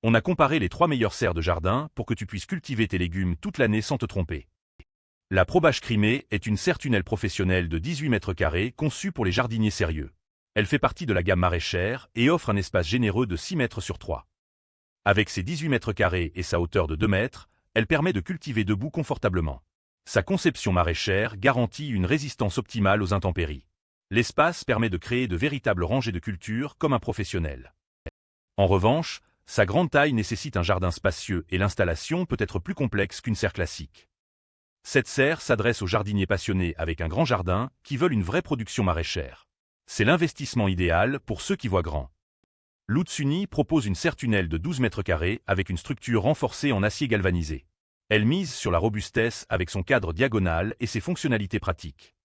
On a comparé les 3 meilleures serres de jardin pour que tu puisses cultiver tes légumes toute l'année sans te tromper. La ProBâche Crimée est une serre tunnel professionnelle de 18 mètres carrés conçue pour les jardiniers sérieux. Elle fait partie de la gamme maraîchère et offre un espace généreux de 6 mètres sur 3. Avec ses 18 mètres carrés et sa hauteur de 2 mètres, elle permet de cultiver debout confortablement. Sa conception maraîchère garantit une résistance optimale aux intempéries. L'espace permet de créer de véritables rangées de cultures comme un professionnel. En revanche, sa grande taille nécessite un jardin spacieux et l'installation peut être plus complexe qu'une serre classique. Cette serre s'adresse aux jardiniers passionnés avec un grand jardin qui veulent une vraie production maraîchère. C'est l'investissement idéal pour ceux qui voient grand. Lutsuny propose une serre tunnel de 12 mètres carrés avec une structure renforcée en acier galvanisé. Elle mise sur la robustesse avec son cadre diagonal et ses fonctionnalités pratiques.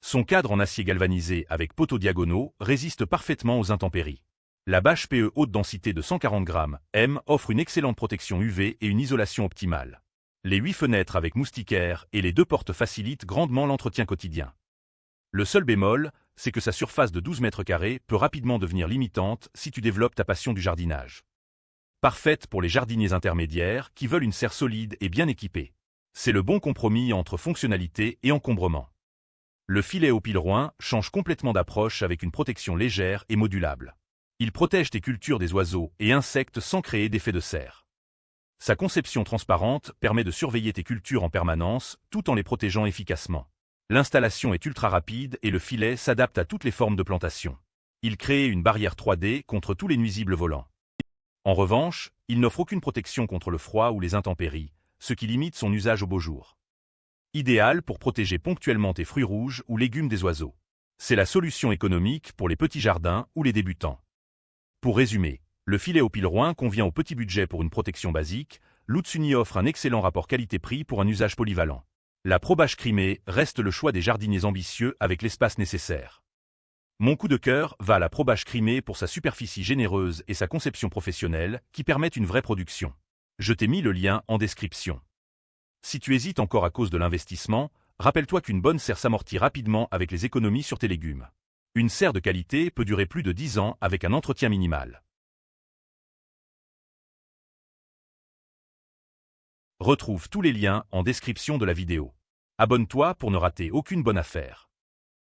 Son cadre en acier galvanisé avec poteaux diagonaux résiste parfaitement aux intempéries. La bâche PE haute densité de 140 grammes M offre une excellente protection UV et une isolation optimale. Les 8 fenêtres avec moustiquaires et les 2 portes facilitent grandement l'entretien quotidien. Le seul bémol, c'est que sa surface de 12 mètres carrés peut rapidement devenir limitante si tu développes ta passion du jardinage. Parfaite pour les jardiniers intermédiaires qui veulent une serre solide et bien équipée. C'est le bon compromis entre fonctionnalité et encombrement. Le filet au pilroin change complètement d'approche avec une protection légère et modulable. Il protège tes cultures des oiseaux et insectes sans créer d'effet de serre. Sa conception transparente permet de surveiller tes cultures en permanence tout en les protégeant efficacement. L'installation est ultra rapide et le filet s'adapte à toutes les formes de plantation. Il crée une barrière 3D contre tous les nuisibles volants. En revanche, il n'offre aucune protection contre le froid ou les intempéries, ce qui limite son usage au beau jour. Idéal pour protéger ponctuellement tes fruits rouges ou légumes des oiseaux. C'est la solution économique pour les petits jardins ou les débutants. Pour résumer, le filet au pilroin convient au petit budget pour une protection basique, Lutsuny offre un excellent rapport qualité-prix pour un usage polyvalent. La ProBâche Crimée reste le choix des jardiniers ambitieux avec l'espace nécessaire. Mon coup de cœur va à la ProBâche Crimée pour sa superficie généreuse et sa conception professionnelle qui permettent une vraie production. Je t'ai mis le lien en description. Si tu hésites encore à cause de l'investissement, rappelle-toi qu'une bonne serre s'amortit rapidement avec les économies sur tes légumes. Une serre de qualité peut durer plus de 10 ans avec un entretien minimal. Retrouve tous les liens en description de la vidéo. Abonne-toi pour ne rater aucune bonne affaire.